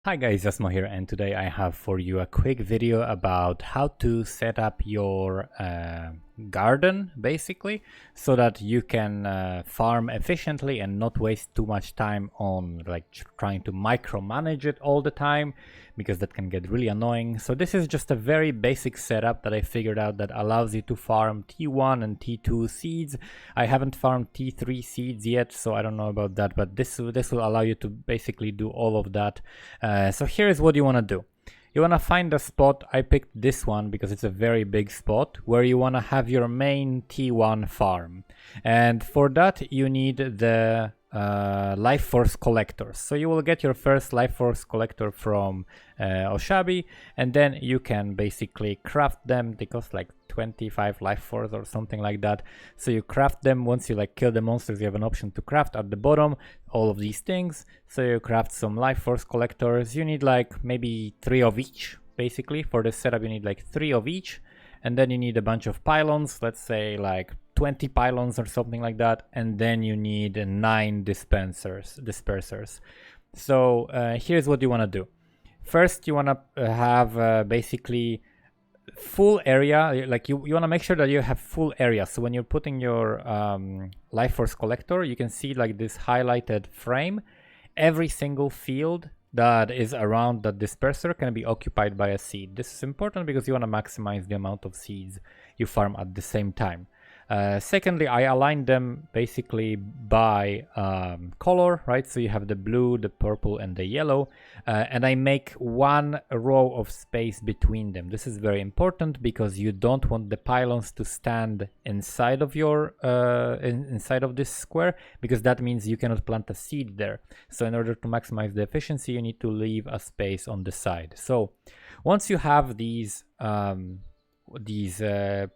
Hi guys, Asmo here, and today I have for you a quick video about how to set up your garden basically so that you can farm efficiently and not waste too much time on trying to micromanage it all the time, because that can get really annoying. So this is just a very basic setup that I figured out that allows you to farm T1 and T2 seeds. I haven't farmed T3 seeds yet, so I don't know about that, but this will allow you to basically do all of that. So here's what you want to do. You want to find a spot. I picked this one because it's a very big spot where you want to have your main T1 farm. And for that you need the life force collectors. So you will get your first life force collector from Oshabi, and then you can basically craft them. They cost like 25 life force or something like that. So you craft them. Once you kill the monsters, you have an option to craft at the bottom all of these things. So you craft some life force collectors. You need maybe 3 of each. Basically for this setup you need 3 of each, and then you need a bunch of pylons, let's say 20 pylons or something like that, and then you need 9 dispersers. So here's what you want to do. First you want to have basically full area. You want to make sure that you have full area. So when you're putting your life force collector, you can see this highlighted frame. Every single field that is around the disperser can be occupied by a seed. This is important because you want to maximize the amount of seeds you farm at the same time. Secondly, I aligned them basically by color, right? So you have the blue, the purple, and the yellow, and I make one row of space between them. This is very important because you don't want the pylons to stand inside of your inside of this square, because that means you cannot plant a seed there. So in order to maximize the efficiency, you need to leave a space on the side. So once you have these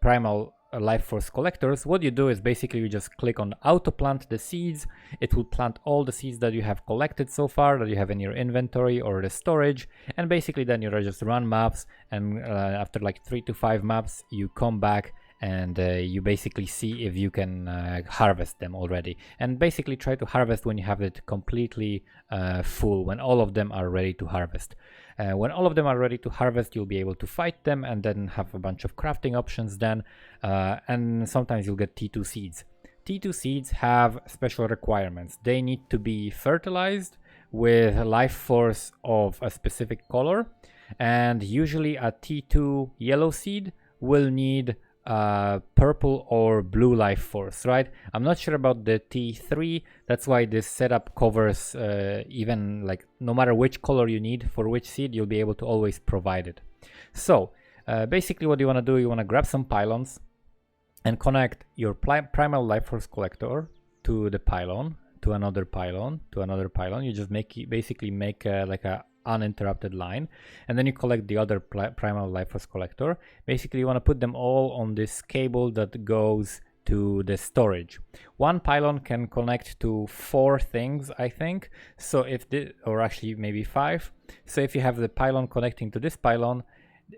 primal life force collectors, what you do is basically you just click on auto plant the seeds. It will plant all the seeds that you have collected so far, that you have in your inventory or the storage, and basically then you just run maps, and after 3 to 5 maps you come back and you basically see if you can harvest them already, and basically try to harvest when you have it completely full, when all of them are ready to harvest. When all of them are ready to harvest, you'll be able to fight them and then have a bunch of crafting options then, and sometimes you'll get T2 seeds. T2 seeds have special requirements. They need to be fertilized with a life force of a specific color, and usually a T2 yellow seed will need purple or blue life force, right? I'm not sure about the T3. That's why this setup covers even no matter which color you need for which seed, you'll be able to always provide it. So basically what you want to do, you want to grab some pylons and connect your primal life force collector to the pylon, to another pylon, to another pylon. You just basically make a uninterrupted line, and then you collect the other primal life force collector. Basically you want to put them all on this cable that goes to the storage. One pylon can connect to 4 things, I think. So or actually maybe 5. So if you have the pylon connecting to this pylon,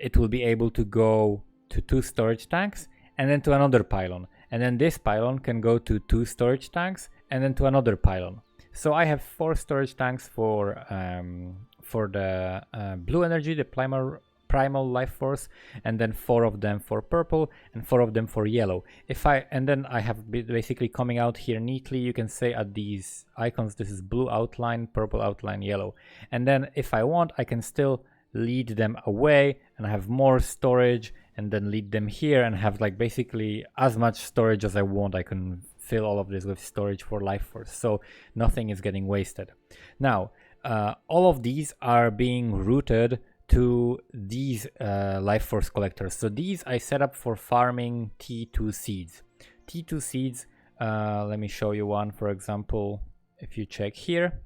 it will be able to go to 2 storage tanks and then to another pylon, and then this pylon can go to 2 storage tanks and then to another pylon. So I have 4 storage tanks for the blue energy, the primal life force, and then 4 of them for purple and 4 of them for yellow. And then I have basically coming out here neatly. You can say at these icons, this is blue outline, purple outline, yellow. And then if I want, I can still lead them away and I have more storage, and then lead them here and have basically as much storage as I want. I can fill all of this with storage for life force, so nothing is getting wasted. Now all of these are being routed to these life force collectors. So these I set up for farming T2 seeds. T2 seeds, let me show you one. For example, if you check here,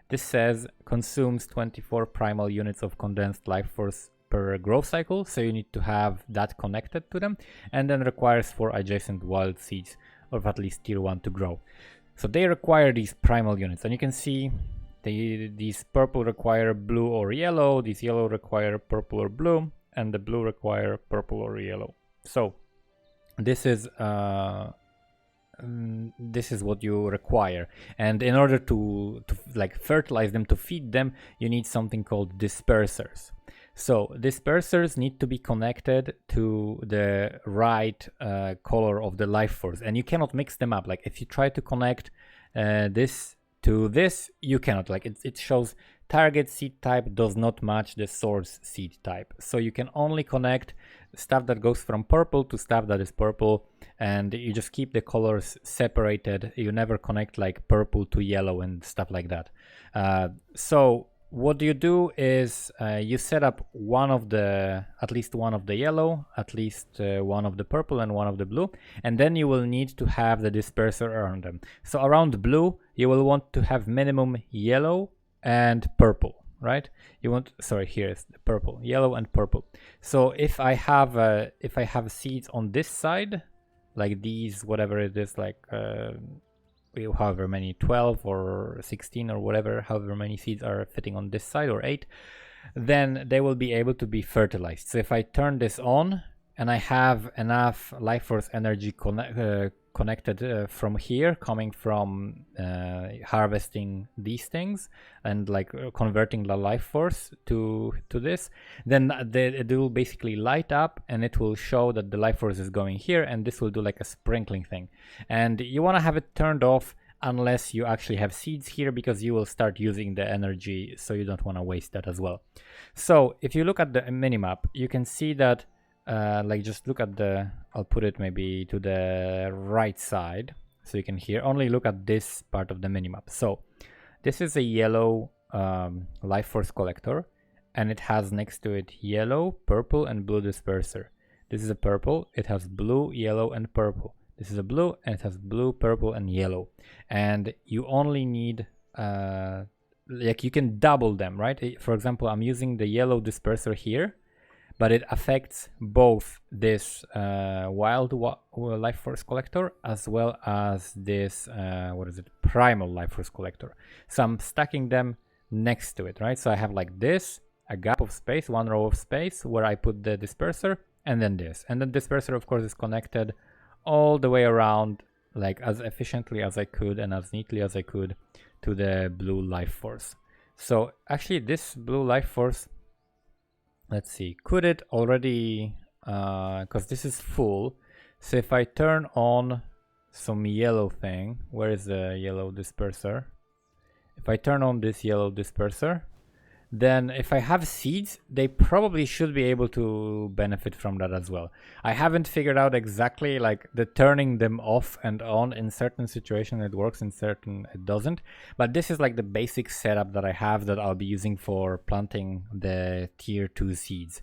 this says consumes 24 primal units of condensed life force per growth cycle, so you need to have that connected to them, and then requires 4 adjacent wild seeds of at least tier 1 to grow. So they require these primal units, and you can see these purple require blue or yellow, these yellow require purple or blue, and the blue require purple or yellow. So this is this is what you require. And in order to like fertilize them, to feed them, you need something called dispersers. So dispersers need to be connected to the right color of the life force, and you cannot mix them up. Like if you try to connect this to this, you cannot. Like it shows target seed type does not match the source seed type. So you can only connect stuff that goes from purple to stuff that is purple, and you just keep the colors separated. You never connect like purple to yellow and stuff like that. So what you do is you set up at least one of the yellow, at least one of the purple, and one of the blue, and then you will need to have the disperser around them. So around blue, you will want to have minimum yellow and purple, right? You want, sorry, here is the purple, yellow and purple. So if I have seeds on this side, like these, whatever it is, like however many, 12 or 16 or whatever, however many seeds are fitting on this side, or 8, then they will be able to be fertilized. So if I turn this on and I have enough life force energy connected from here, coming from harvesting these things and like converting the life force to this, then it will basically light up and it will show that the life force is going here, and this will do like a sprinkling thing. And you want to have it turned off unless you actually have seeds here, because you will start using the energy, so you don't want to waste that as well. So if you look at the minimap, you can see that like just look at I'll put it maybe to the right side, so you can here only look at this part of the minimap. So this is a yellow life force collector, and it has next to it yellow, purple, and blue disperser. This is a purple, it has blue, yellow, and purple. This is a blue, and it has blue, purple, and yellow. And you only need like you can double them, right? For example, I'm using the yellow disperser here, but it affects both this wild life force collector as well as this primal life force collector. So I'm stacking them next to it, right? So I have like this, a gap of space, one row of space where I put the disperser, and then this, and the disperser of course is connected all the way around, like as efficiently as I could and as neatly as I could, to the blue life force. So actually this blue life force, let's see, could it already, because this is full. So if I turn on some yellow thing, where is the yellow disperser? If I turn on this yellow disperser, then if I have seeds, they probably should be able to benefit from that as well. I haven't figured out exactly like the turning them off and on. In certain situations it works, in certain it doesn't. But this is like the basic setup that I have that I'll be using for planting the tier 2 seeds.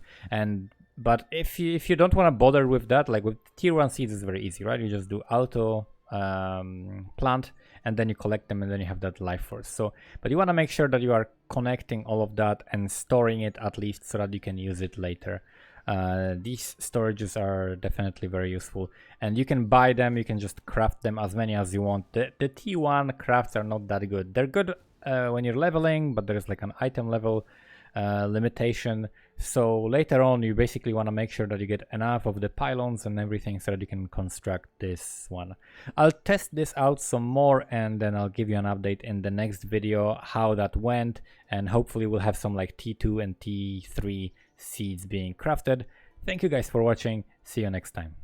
But if you don't want to bother with that, like with tier 1 seeds, it's very easy, right? You just do auto plant, and then you collect them, and then you have that life force. So, but you want to make sure that you are connecting all of that and storing it at least, so that you can use it later. These storages are definitely very useful, and you can buy them. You can just craft them as many as you want. The T1 crafts are not that good. They're good when you're leveling, but there's like an item level limitation. So later on, you basically want to make sure that you get enough of the pylons and everything so that you can construct this one. I'll test this out some more, and then I'll give you an update in the next video how that went, and hopefully we'll have some like T2 and T3 seeds being crafted. Thank you guys for watching. See you next time.